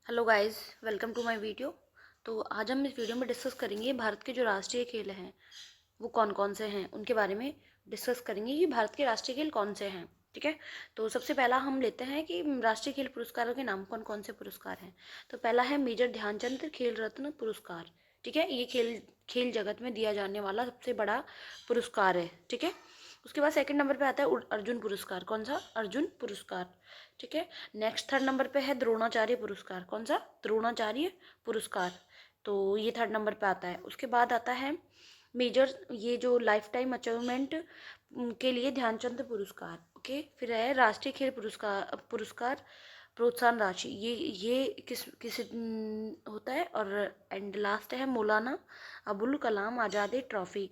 Hello guys, welcome to my video. तो आज हम इस वीडियो में डिस्कस करेंगे भारत के जो राष्ट्रीय खेल हैं वो कौन कौन से हैं, उनके बारे में डिस्कस करेंगे कि भारत के राष्ट्रीय खेल कौन से हैं। ठीक है, तो सबसे पहला हम लेते हैं कि राष्ट्रीय खेल पुरस्कारों के नाम कौन कौन से पुरस्कार हैं। तो पहला है मेजर ध्यानचंद खेल रत्न पुरस्कार। ठीक है, ये खेल खेल जगत में दिया जाने वाला सबसे बड़ा पुरस्कार है। ठीक है, उसके बाद सेकंड नंबर पे आता है अर्जुन पुरस्कार। कौन सा? अर्जुन पुरस्कार। ठीक है, नेक्स्ट थर्ड नंबर पे है द्रोणाचार्य पुरस्कार। कौन सा? द्रोणाचार्य पुरस्कार। तो ये थर्ड नंबर पे आता है। उसके बाद आता है मेजर, ये जो लाइफ टाइम अचीवमेंट के लिए ध्यानचंद पुरस्कार। ओके, फिर है राष्ट्रीय खेल पुरस्कार पुरस्कार प्रोत्साहन राशि। ये किस होता है। और एंड लास्ट है Maulana Abul Kalam Azad trophy,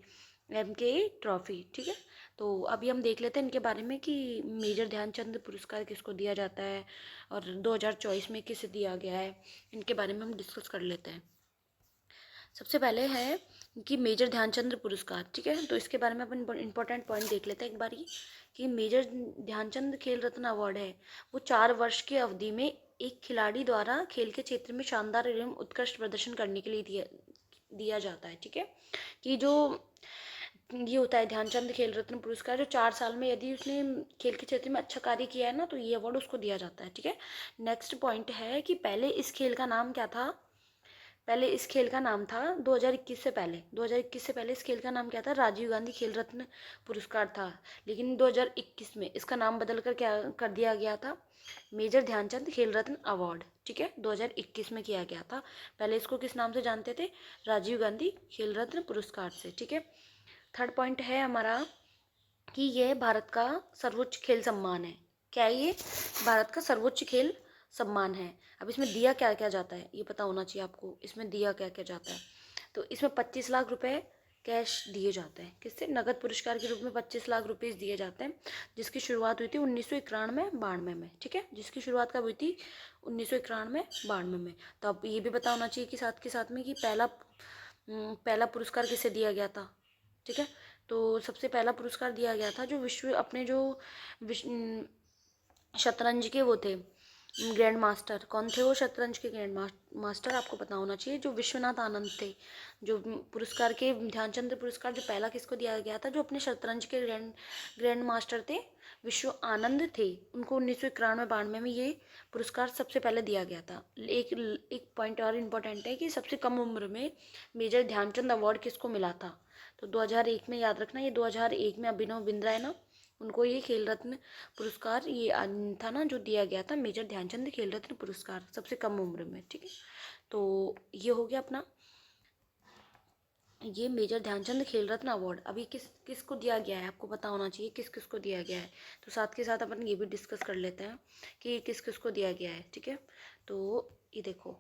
MK trophy. ठीक है, तो अभी हम देख लेते हैं इनके बारे में कि मेजर ध्यानचंद पुरस्कार किसको दिया जाता है और 2024 में किसे दिया गया है। इनके बारे में हम डिस्कस कर लेते हैं। सबसे पहले है कि मेजर ध्यानचंद पुरस्कार। ठीक है, तो इसके बारे में अपन इंपॉर्टेंट पॉइंट देख लेते हैं एक बारी कि मेजर ध्यानचंद खेल रत्न अवार्ड है वो 4 वर्ष की अवधि में एक खिलाड़ी द्वारा खेल के क्षेत्र में शानदार एवं उत्कृष्ट प्रदर्शन करने के लिए दिया जाता है। ठीक है, कि जो ये होता है ध्यानचंद खेल रत्न पुरस्कार, जो 4 साल में यदि उसने खेल के क्षेत्र में अच्छा कार्य किया है ना, तो ये अवार्ड उसको दिया जाता है। ठीक है, नेक्स्ट पॉइंट है कि पहले इस खेल का नाम क्या था। पहले इस खेल का नाम था 2021 से पहले, 2021 से पहले इस खेल का नाम क्या था? राजीव गांधी खेल रत्न पुरस्कार था। लेकिन 2021 में इसका नाम बदल कर क्या कर दिया गया था? मेजर ध्यानचंद खेल रत्न अवार्ड। ठीक है, 2021 में किया गया था। पहले इसको किस नाम से जानते थे? राजीव गांधी खेल रत्न पुरस्कार से। ठीक है, थर्ड पॉइंट है हमारा कि यह भारत का सर्वोच्च खेल सम्मान है। क्या है ये? भारत का सर्वोच्च खेल सम्मान है। अब इसमें दिया क्या क्या जाता है ये पता होना चाहिए आपको। इसमें दिया क्या क्या जाता है, तो इसमें 25 लाख रुपए कैश दिए जाते हैं। किससे? नगद पुरस्कार के रूप में 25 लाख रुपीज़ दिए जाते हैं, जिसकी शुरुआत हुई थी 1991-92 में। ठीक है, जिसकी शुरुआत कब हुई थी? 1991-92 में। तो अब ये भी पता होना चाहिए कि साथ के साथ में कि पहला पुरस्कार किसे दिया गया था। ठीक है, तो सबसे पहला पुरस्कार दिया गया था जो विश्व अपने जो शतरंज के वो थे ग्रैंड मास्टर। कौन थे वो शतरंज के ग्रैंड मास्टर? आपको पता होना चाहिए, जो विश्वनाथ आनंद थे। जो पुरस्कार के ध्यानचंद पुरस्कार जो पहला किसको दिया गया था? जो अपने शतरंज के ग्रैंड मास्टर थे, विश्व आनंद थे। उनको 1991-92 में ये पुरस्कार सबसे पहले दिया गया था। एक पॉइंट और इम्पोर्टेंट है कि सबसे कम उम्र में मेजर ध्यानचंद अवार्ड किसको मिला था? तो 2001 में, याद रखना, ये 2001 में अभिनव बिंद्रा है ना, उनको ये खेल रत्न पुरस्कार ये था ना जो दिया गया था, मेजर ध्यानचंद खेल रत्न पुरस्कार, सबसे कम उम्र में। ठीक है, तो ये हो गया अपना ये मेजर ध्यानचंद खेल रत्न अवार्ड। अभी किस किस को दिया गया है आपको पता होना चाहिए, किस किस को दिया गया है। तो साथ के साथ अपन ये भी डिस्कस कर लेते हैं कि किस किस को दिया गया है। ठीक है, तो ये देखो,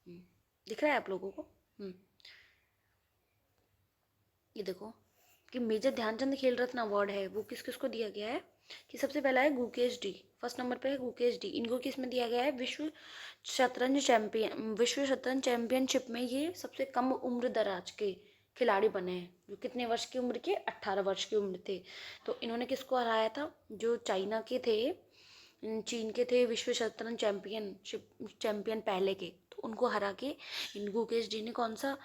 दिख रहा है आप लोगों को? ये देखो कि मेजर ध्यानचंद खेल रत्न अवार्ड है वो किस किस को दिया गया है। कि सबसे पहला है गुकेश डी, फर्स्ट नंबर पे है गुकेश डी। इनको किस में दिया गया है? विश्व शतरंज चैंपियनशिप में ये सबसे कम उम्र दराज के खिलाड़ी बने हैं, जो कितने वर्ष की उम्र के? 18 वर्ष की उम्र थे। तो इन्होंने किसको हराया था? जो चाइना के थे, चीन के थे विश्व शतरंज चैंपियन पहले के, तो उनको हरा के इन गुकेश जी ने कौन सा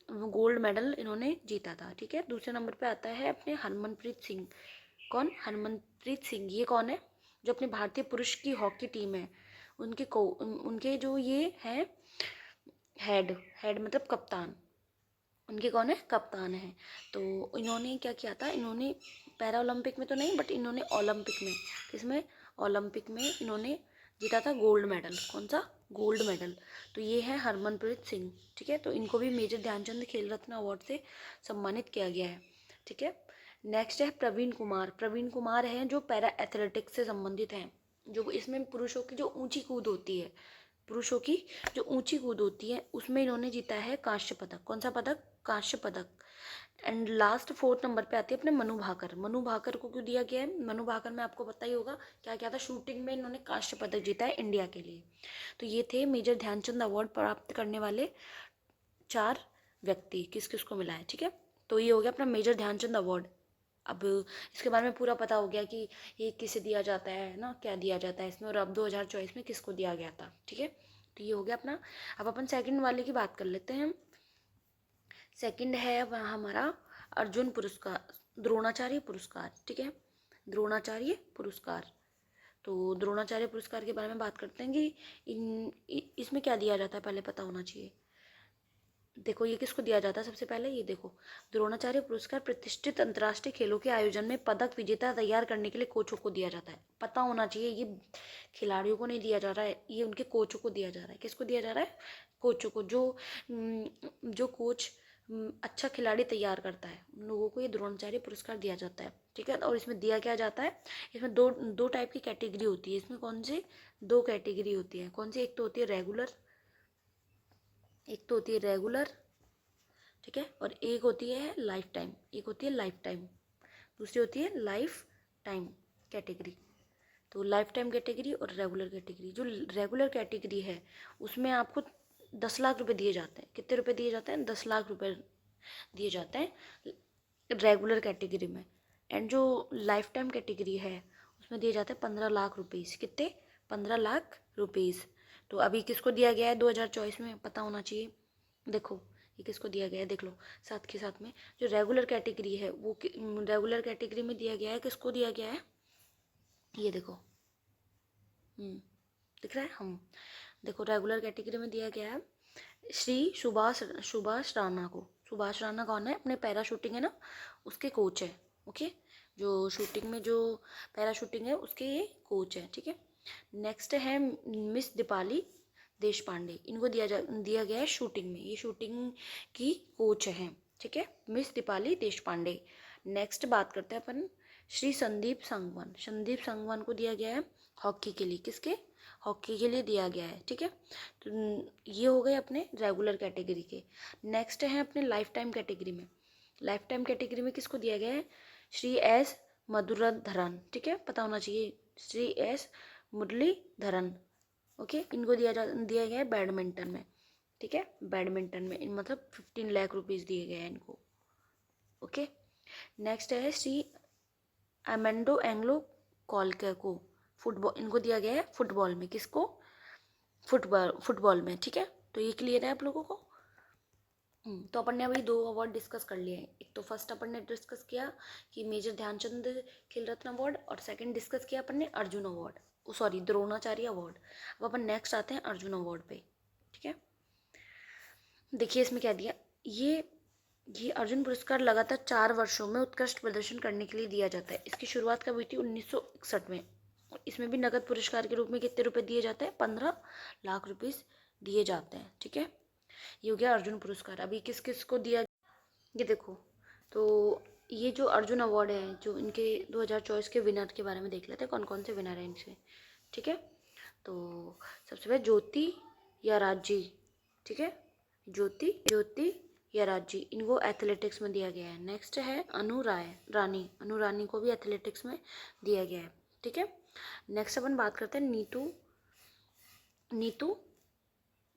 गोल्ड मेडल इन्होंने जीता था। ठीक है, दूसरे नंबर पे आता है अपने हरमनप्रीत सिंह। कौन? हरमनप्रीत सिंह। ये कौन है? जो अपने भारतीय पुरुष की हॉकी टीम है उनके जो ये हैं हेड हेड मतलब कप्तान, उनके कौन है? कप्तान है। तो इन्होंने क्या किया था? इन्होंने पैरा ओलंपिक में तो नहीं, बट इन्होंने ओलंपिक में, किसमें? ओलंपिक में इन्होंने जीता था गोल्ड मेडल। कौन सा? Gold medal. तो ये है हरमनप्रीत सिंह। ठीक है, तो इनको भी मेजर ध्यानचंद खेल रत्न अवार्ड से सम्मानित किया गया है। ठीक है, नेक्स्ट है प्रवीण कुमार। प्रवीण कुमार हैं जो पैरा एथलेटिक्स से संबंधित हैं, जो इसमें पुरुषों की जो ऊंची कूद होती है, पुरुषों की जो ऊंची कूद होती है उसमें इन्होंने जीता है कांस्य पदक। कौन सा पदक? कांस्य पदक। एंड लास्ट फोर्थ नंबर पे आती है अपने मनु भाकर। मनु भाकर को क्यों दिया गया है? मनु भाकर में आपको पता ही होगा क्या क्या था, शूटिंग में इन्होंने कांस्य पदक जीता है इंडिया के लिए। तो ये थे मेजर ध्यानचंद अवार्ड प्राप्त करने वाले 4 व्यक्ति, किस किस को मिला है। ठीक है, तो ये हो गया अपना मेजर ध्यानचंद अवार्ड। अब इसके बारे में पूरा पता हो गया कि ये किसे दिया जाता है ना, क्या दिया जाता है इसमें, और अब 2024 में किसको दिया गया था। ठीक है, तो ये हो गया अपना। अब अपन सेकंड वाले की बात कर लेते हैं। सेकंड है वह हमारा अर्जुन पुरस्कार, द्रोणाचार्य पुरस्कार। ठीक है, द्रोणाचार्य पुरस्कार। तो द्रोणाचार्य पुरस्कार के बारे में बात करते हैं कि इसमें क्या दिया जाता है, पहले पता होना चाहिए। देखो ये किसको दिया जाता है, सबसे पहले ये देखो, द्रोणाचार्य पुरस्कार प्रतिष्ठित अंतर्राष्ट्रीय खेलों के आयोजन में पदक विजेता तैयार करने के लिए कोचों को दिया जाता है। पता होना चाहिए, ये खिलाड़ियों को नहीं दिया जा रहा है, ये उनके कोचों को दिया जा रहा है। किसको दिया जा रहा है, कोचों को। जो कोच अच्छा खिलाड़ी तैयार करता है, उन लोगों को ये द्रोणाचार्य पुरस्कार दिया जाता है। ठीक है, और इसमें दिया क्या जाता है, इसमें दो टाइप की कैटेगरी होती है। इसमें कौन सी, दो कैटेगरी होती है। कौन सी, एक तो होती है रेगुलर, एक तो होती है रेगुलर, ठीक है, और एक होती है लाइफ टाइम, एक होती है लाइफ टाइम, दूसरी होती है लाइफ टाइम कैटेगरी। तो लाइफ टाइम कैटेगरी और रेगुलर कैटेगरी। जो रेगुलर कैटेगरी है उसमें आपको 10 लाख रुपए दिए जाते हैं। कितने रुपए दिए जाते हैं, 10 लाख रुपए दिए जाते हैं रेगुलर कैटेगरी में। एंड जो लाइफ टाइम कैटेगरी है उसमें दिए जाते हैं 15 लाख रुपीज़। कितने, 15 लाख रुपीज़। तो अभी किसको दिया गया है 2024 में, पता होना चाहिए। देखो ये किसको दिया गया है, देख लो साथ के साथ में। जो रेगुलर कैटेगरी है वो रेगुलर कैटेगरी में दिया गया है, किसको दिया गया है, ये देखो, दिख रहा है, हम देखो रेगुलर कैटेगरी में दिया गया है श्री सुभाष राणा को। सुभाष राणा कौन है, अपने पैरा शूटिंग है ना उसके कोच है। ओके, जो शूटिंग में जो पैरा शूटिंग है उसके ये कोच है। ठीक है, नेक्स्ट है मिस दीपाली देश पांडे। इनको दिया गया है शूटिंग में, ये शूटिंग की कोच हैं। ठीक है, मिस दीपाली देश पांडे। नेक्स्ट बात करते हैं अपन श्री संदीप सांगवान। संदीप सांगवान को दिया गया है हॉकी के लिए, किसके, हॉकी के लिए दिया गया है। ठीक है, तो ये हो गए अपने रेगुलर कैटेगरी के। नेक्स्ट है अपने लाइफ टाइम कैटेगरी में। लाइफ टाइम कैटेगरी में किसको दिया गया है, श्री एस मधुरधरन। ठीक है, पता होना चाहिए, श्री एस मुरलीधरन। ओके, इनको दिया गया है बैडमिंटन में। ठीक है, बैडमिंटन में मतलब 15 लाख रुपीज़ दिए गए हैं इनको। ओके, नेक्स्ट है श्री एमेंडो एंग्लो कॉलकर को, फुटबॉल, इनको दिया गया है फुटबॉल में। किसको, फुटबॉल में। ठीक है, तो ये क्लियर है आप लोगों को। तो अपन ने अभी 2 अवार्ड डिस्कस कर लिए हैं। एक तो फर्स्ट अपन ने डिस्कस किया कि मेजर ध्यानचंद खेल रत्न अवार्ड, और सेकंड डिस्कस किया अपन ने Arjun award, sorry Dronacharya award. अब अपन नेक्स्ट आते हैं अर्जुन अवार्ड पे। ठीक है, देखिए इसमें क्या दिया, ये अर्जुन पुरस्कार लगातार 4 वर्षों में उत्कृष्ट प्रदर्शन करने के लिए दिया जाता है। इसकी शुरुआत कब हुई थी, 1961 में। इसमें भी नगद पुरस्कार के रूप में कितने रुपए दिए जाते हैं, 15 लाख रुपीज़ दिए जाते हैं। ठीक है, ये हो गया अर्जुन पुरस्कार। अभी किस किस को दिया, ये देखो, तो ये जो अर्जुन अवार्ड है, जो इनके 2024 के विनर के बारे में देख लेते हैं, कौन कौन से विनर हैं इनसे। ठीक है, तो सबसे पहले ज्योति याराजी। ठीक है, ज्योति याराजी, इनको एथलेटिक्स में दिया गया है। नेक्स्ट है अनु रानी को भी एथलेटिक्स में दिया गया है। ठीक है, नेक्स्ट अपन बात करते हैं नीतू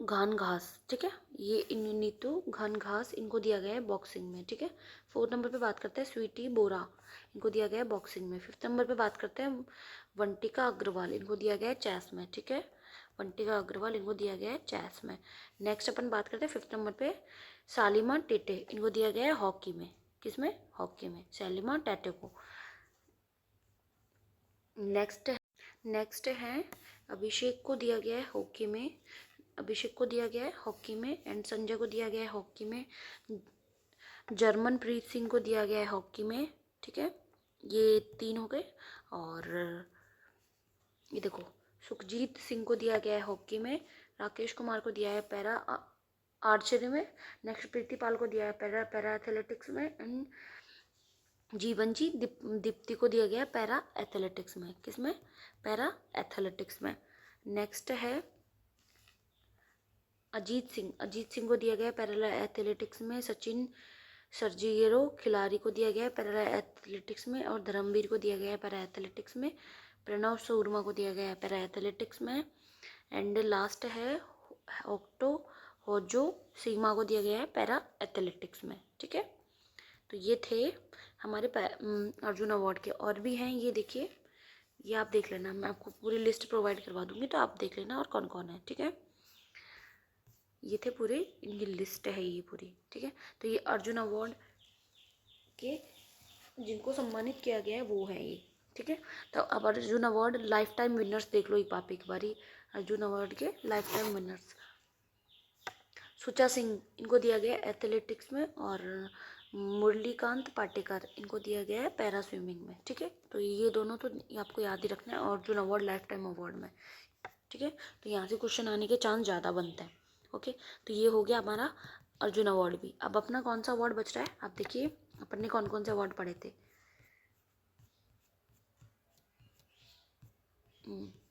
घास। ठीक है, ये नीतू घास, इनको दिया गया है बॉक्सिंग में। ठीक है, 4th नंबर पे बात करते हैं स्वीटी बोरा, इनको दिया गया है बॉक्सिंग में। 5th नंबर पे बात करते हैं वंटिका अग्रवाल, इनको दिया गया है चेस में। ठीक है, वंटिका अग्रवाल, इनको दिया गया है चेस में। नेक्स्ट अपन बात करते हैं 5th नंबर पे सालिमा टेटे, इनको दिया गया है हॉकी में। किसमें, हॉकी में, सालिमा टेटे को। नेक्स्ट है अभिषेक को दिया गया है हॉकी में, अभिषेक को दिया गया है हॉकी में, एंड संजय को दिया गया है हॉकी में। जर्मनप्रीत सिंह को दिया गया है हॉकी में। ठीक है, ये 3 हो गए। और ये देखो सुखजीत सिंह को दिया गया है हॉकी में, राकेश कुमार को दिया है पैरा आर्चरी में, नेक्स्ट प्रीतिपाल को दिया है पैरा एथलेटिक्स में, एंड जीवनजी दीप्ति को दिया गया है पैरा एथलेटिक्स में। किसमें, पैरा एथलेटिक्स में। नेक्स्ट है अजीत सिंह को दिया गया है पैरा एथलेटिक्स में। सचिन सर्जिएरो खिलाड़ी को दिया गया है पैरा एथलेटिक्स में, और धर्मवीर को दिया गया है पैरा एथलेटिक्स में। प्रणव शर्मा को दिया गया है पैरा एथलेटिक्स में। एंड लास्ट है ऑक्टो होजो सीमा को दिया गया है पैरा एथलेटिक्स में। ठीक है, तो ये थे हमारे अर्जुन अवार्ड के और भी हैं, ये देखिए, ये आप देख लेना, मैं आपको पूरी लिस्ट प्रोवाइड करवा दूंगी, तो आप देख लेना और कौन कौन है, ठीक है। ये थे पूरे, इनकी लिस्ट है ये पूरी, ठीक है। तो ये अर्जुन अवार्ड के जिनको सम्मानित किया गया है वो है ये, ठीक है। तो अब Arjun award life time winners देख लो आप एक बारी, अर्जुन अवार्ड के लाइफ टाइम विनर्स। सुचा सिंह, इनको दिया गया है एथलेटिक्स में, और मुरलीकांत पाटेकर, इनको दिया गया है पैरा स्विमिंग में, ठीक है। तो ये दोनों तो आपको याद ही रखना है Arjun award life time award में, ठीक है। तो यहाँ से क्वेश्चन आने के चांस ज़्यादा बनते हैं, ओके। तो ये हो गया हमारा अर्जुन अवार्ड भी। अब अपना कौन सा अवार्ड बच रहा है, आप देखिए अपन ने कौन कौन से अवार्ड पढ़े थे।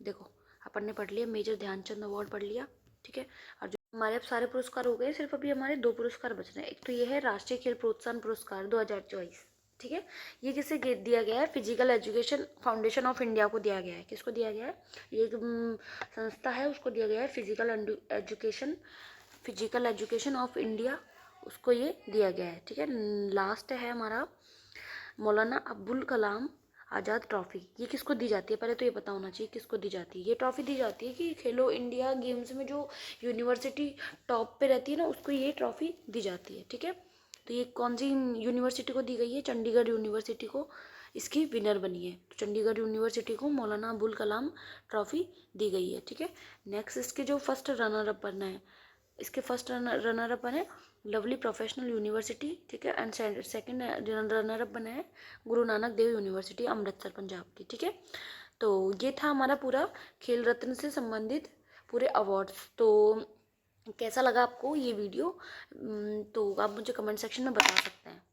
देखो, अपन ने पढ़ लिया मेजर ध्यानचंद अवार्ड पढ़ लिया, ठीक है। और जो हमारे अब सारे पुरस्कार हो गए, सिर्फ अभी हमारे 2 पुरस्कार बच रहे हैं। एक तो ये है राष्ट्रीय खेल प्रोत्साहन पुरस्कार 2024, ठीक है। ये किसे दिया गया है, physical education foundation of India को दिया गया है। किसको दिया गया है, ये एक संस्था है, उसको दिया गया है फिजिकल एजुकेशन ऑफ इंडिया, उसको ये दिया गया है, ठीक है। लास्ट है हमारा मौलाना अब्दुल कलाम आज़ाद ट्रॉफी। ये किसको दी जाती है, पहले तो ये पता होना चाहिए किसको दी जाती है। ये ट्रॉफी दी जाती है कि खेलो इंडिया गेम्स में जो यूनिवर्सिटी टॉप पे रहती है ना, उसको ये ट्रॉफी दी जाती है, ठीक है। तो ये कौन सी यूनिवर्सिटी को दी गई है, चंडीगढ़ यूनिवर्सिटी को इसकी विनर बनी है। तो चंडीगढ़ यूनिवर्सिटी को मौलाना अबुल कलाम ट्रॉफी दी गई है, ठीक है। नेक्स्ट इसके जो फर्स्ट रनर अप बना है, इसके फर्स्ट रनर अप बने लवली प्रोफेशनल यूनिवर्सिटी, ठीक है। एंड सेकंड रनर अप बना है गुरु नानक देव यूनिवर्सिटी अमृतसर पंजाब की, ठीक है। तो ये था हमारा पूरा खेल रत्न से संबंधित पूरे अवार्ड्स। तो कैसा लगा आपको ये वीडियो, तो आप मुझे कमेंट सेक्शन में बता सकते हैं।